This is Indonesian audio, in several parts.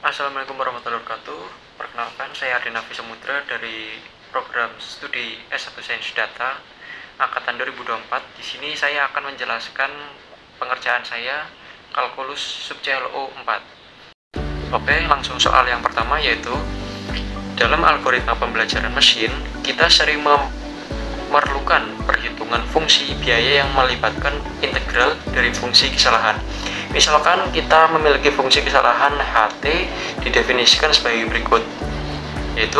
Assalamualaikum warahmatullahi wabarakatuh. Perkenalkan, saya Ardina Samudra dari program studi S1 Sains Data angkatan 2024. Di sini saya akan menjelaskan pengerjaan saya kalkulus sub CLO 4. Oke, langsung soal yang pertama, yaitu dalam algoritma pembelajaran mesin, kita sering memerlukan perhitungan fungsi biaya yang melibatkan integral dari fungsi kesalahan. Misalkan kita memiliki fungsi kesalahan HT didefinisikan sebagai berikut, yaitu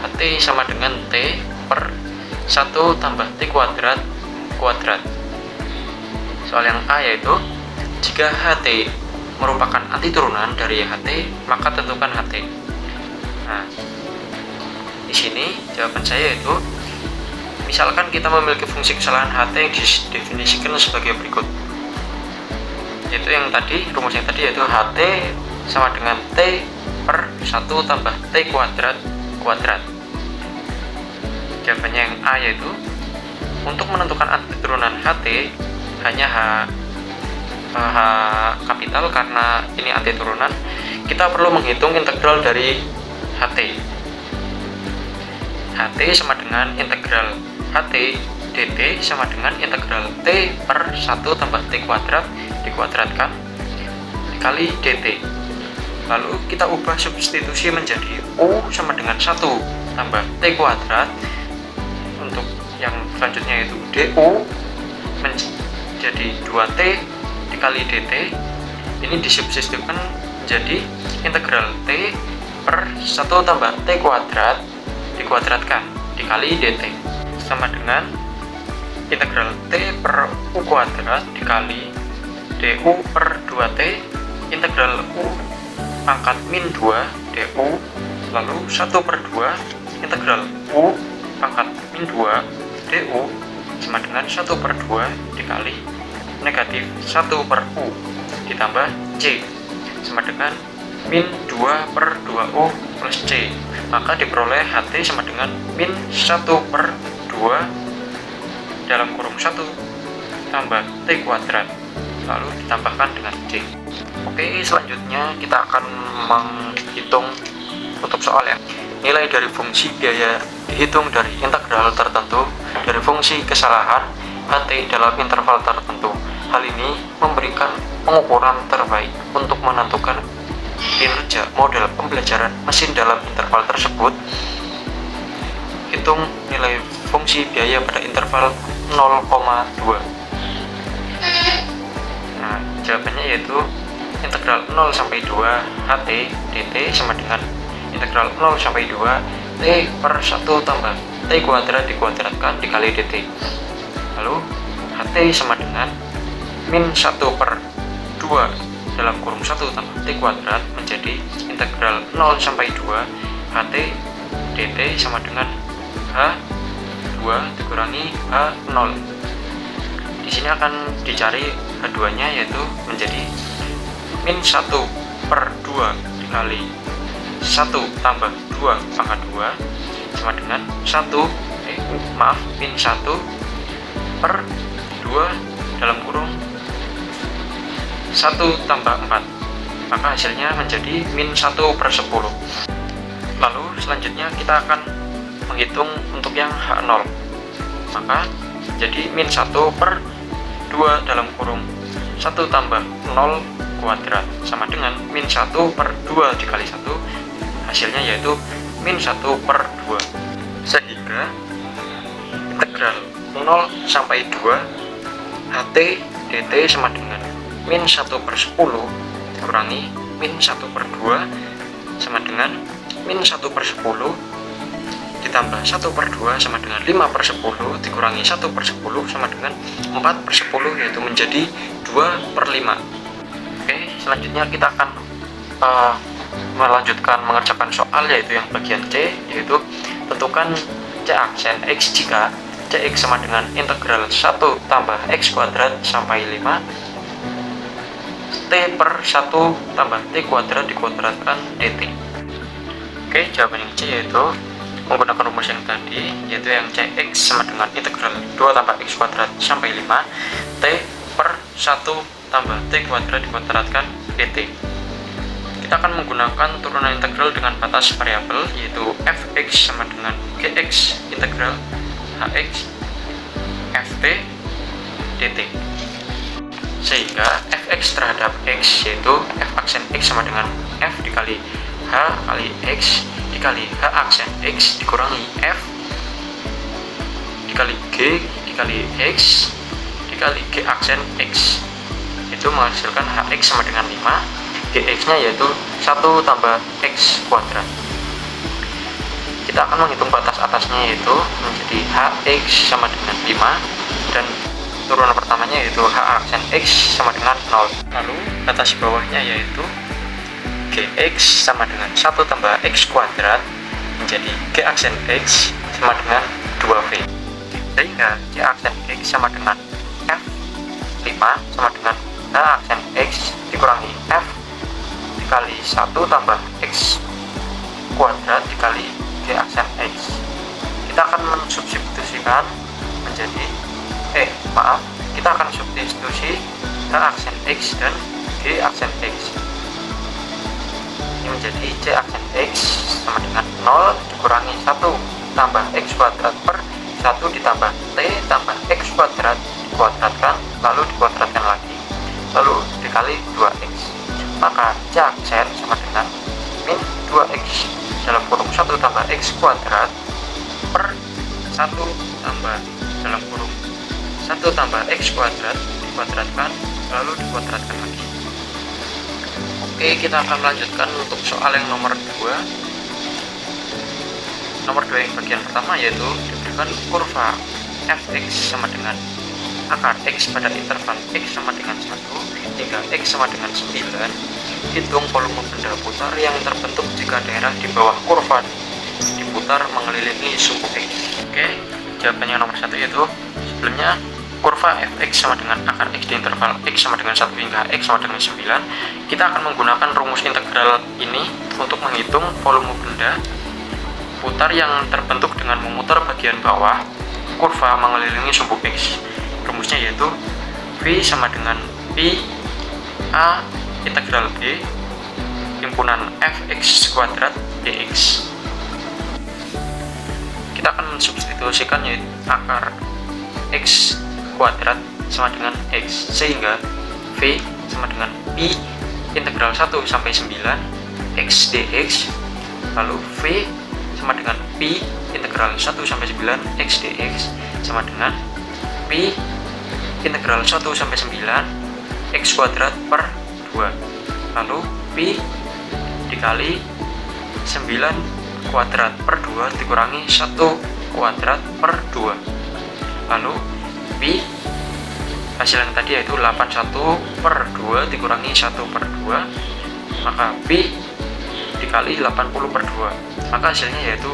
HT sama dengan T per 1 tambah T kuadrat. Soal yang A yaitu, jika HT merupakan anti turunan dari HT, maka tentukan HT. Nah, di sini jawaban saya yaitu, misalkan kita memiliki fungsi kesalahan HT yang didefinisikan sebagai berikut, yaitu yang tadi, rumus yang tadi yaitu HT sama dengan T per 1 tambah T kuadrat. Jawabannya yang A yaitu, untuk menentukan anti turunan HT hanya H kapital, karena ini anti turunan, kita perlu menghitung integral dari HT. HT sama dengan integral HT dt sama dengan integral T per 1 tambah T kuadrat dikuadratkan dikali dt. Lalu kita ubah substitusi menjadi U sama dengan 1 tambah T kuadrat. Untuk yang selanjutnya yaitu du menjadi 2T dikali dt. Ini disubstitusikan menjadi integral T per 1 tambah T kuadrat dikuadratkan dikali dt sama dengan integral T per U kuadrat dikali du per 2T integral U pangkat min 2 du, lalu 1 per 2 integral U pangkat min 2 du sama dengan 1 per 2 dikali negatif 1 per U ditambah C sama dengan min 2 per 2U plus C. Maka diperoleh HT sama dengan min 1 per 2 dalam kurung 1 tambah T kuadrat, lalu ditambahkan dengan C. Oke, selanjutnya kita akan menghitung untuk soal ya. Nilai dari fungsi biaya dihitung dari integral tertentu dari fungsi kesalahan HT dalam interval tertentu. Hal ini memberikan pengukuran terbaik untuk menentukan kinerja model pembelajaran mesin dalam interval tersebut. Hitung nilai fungsi biaya pada interval 0,2. Nah, jawabannya yaitu integral 0 sampai 2 HT dt sama dengan integral 0 sampai 2 T per 1 tambah T kuadrat dikuadratkan dikali dt. Lalu HT sama dengan min 1 per 2 dalam kurung 1 tambah T kuadrat menjadi integral 0 sampai 2 HT dt sama dengan H2 dikurangi H0. Di sini akan dicari H2-nya, yaitu menjadi min 1 per 2 dikali 1 tambah 2 pangkat 2 sama dengan min 1 per 2 dalam kurung 1 tambah 4, maka hasilnya menjadi min 1 per 10. Lalu selanjutnya kita akan menghitung untuk yang H0, maka jadi min 1 per 2 dalam kurung 1 tambah 0 kuadrat sama dengan min 1 per 2 dikali 1, hasilnya yaitu min 1 per 2. Sehingga integral 0 sampai 2 HT dt sama dengan min 1 per 10 dikurangi min 1 per 2 sama dengan min 1 per 10 ditambah 1 per 2 sama dengan 5 per 10 dikurangi 1 per 10 sama dengan 4 per 10, yaitu menjadi 2 per 5. Oke, selanjutnya kita akan melanjutkan mengerjakan soal, yaitu yang bagian C, yaitu tentukan C aksen X jika Cx sama dengan integral 1 tambah X kuadrat sampai 5 T per 1 tambah T kuadrat dikuadratkan dt. Oke, jawaban yang C yaitu menggunakan rumus yang tadi, yaitu yang Cx sama dengan integral 2 tambah X kuadrat sampai 5 T per 1 tambah T kuadrat dikuadratkan dt. Kita kita akan menggunakan turunan integral dengan batas variabel, yaitu fx sama dengan gx integral hx ft dt. Sehingga fx terhadap x yaitu f aksen x sama dengan f dikali h kali x dikali h aksen x dikurangi f dikali g dikali x dikali g aksen x, itu menghasilkan hx sama dengan 5, gx nya yaitu 1 tambah x kuadrat. Kita akan menghitung batas atasnya yaitu menjadi hx sama dengan 5 dan turunan pertamanya yaitu h aksen x sama dengan 0. Lalu batas bawahnya yaitu gx sama dengan 1 tambah x kuadrat menjadi g aksen x sama dengan 2v. Sehingga g aksen x sama dengan f 5 sama dengan h aksen x dikurangi f dikali 1 tambah x kuadrat dikali g aksen x. Kita akan mensubstitusikan menjadi kita akan substitusi h aksen x dan g aksen x. Ini menjadi c aksen x sama dengan 0 dikurangi 1 tambah x kuadrat per 1 ditambah t tambah x kuadrat dikuadratkan lalu dikuadratkan lagi lalu dikali 2x, maka c aksen sama dengan min 2x dalam kurung 1 tambah x kuadrat per 1 tambah dalam kurung 1 tambah x kuadrat dikuadratkan lalu dikuadratkan lagi. Oke, kita akan melanjutkan untuk soal yang nomor 2. Nomor 2 yang bagian pertama yaitu diberikan kurva fx sama dengan akar x pada interval x sama dengan 1 hingga x sama dengan 9. Hitung volume benda putar yang terbentuk jika daerah di bawah kurva diputar mengelilingi sumbu x. Oke, jawabannya nomor 1 yaitu sebelumnya kurva fx sama dengan akar x di interval x sama dengan 1 hingga x sama dengan 9. Kita akan menggunakan rumus integral ini untuk menghitung volume benda putar yang terbentuk dengan memutar bagian bawah kurva mengelilingi sumbu x. Rumusnya yaitu V sama dengan Pi A integral B himpunan fx kuadrat dx. Kita akan mensubstitusikan yaitu akar x kuadrat sama dengan x, sehingga V sama dengan Pi integral 1 sampai 9 x dx, lalu V sama dengan Pi integral 1 sampai 9 x dx sama dengan Pi integral 1 sampai 9 x kuadrat per 2, lalu Pi dikali 9 kuadrat per 2 dikurangi 1 kuadrat per 2, lalu Pi hasil yang tadi yaitu 81 per 2 dikurangi 1 per 2, maka Pi dikali 80 per 2, maka hasilnya yaitu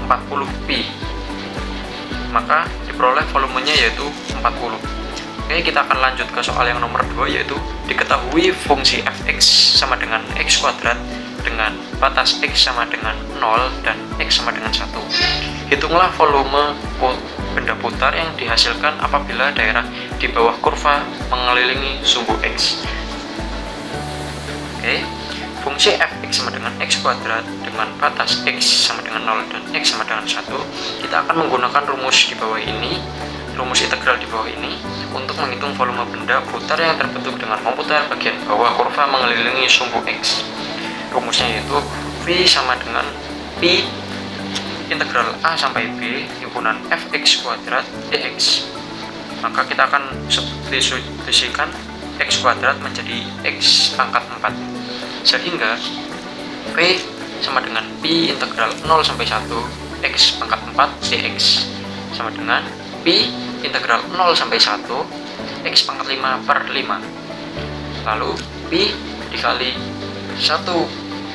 40 Pi, maka diperoleh volumenya yaitu 40. Oke, kita akan lanjut ke soal yang nomor 2 yaitu diketahui fungsi fx sama dengan x kuadrat dengan batas x sama dengan 0 dan x sama dengan 1. Hitunglah volume benda putar yang dihasilkan apabila daerah di bawah kurva mengelilingi sumbu x. Oke, fungsi fx sama dengan x kuadrat dengan batas x sama dengan 0 dan x sama dengan 1, kita akan menggunakan rumus di bawah ini, rumus integral di bawah ini untuk menghitung volume benda putar yang terbentuk dengan memutar bagian bawah kurva mengelilingi sumbu x. Rumusnya yaitu V sama dengan Pi integral A sampai B himpunan fx kuadrat dx. Maka kita akan substitusikan x kuadrat menjadi x pangkat 4, sehingga V sama dengan Pi integral 0 sampai 1 x pangkat 4 dx sama dengan Pi integral 0 sampai 1 x pangkat 5 per 5, lalu Pi dikali 1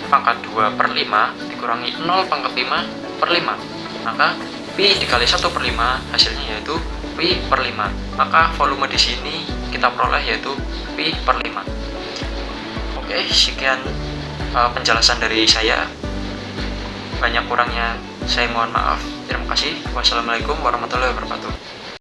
pangkat 2 per 5 dikurangi 0 pangkat 5 per 5, maka Pi dikali 1 per 5 hasilnya yaitu Pi per 5, maka volume di sini kita peroleh yaitu Pi per 5. Oke, sekian penjelasan dari saya, banyak kurangnya saya mohon maaf. Terima kasih. Wassalamualaikum warahmatullahi wabarakatuh.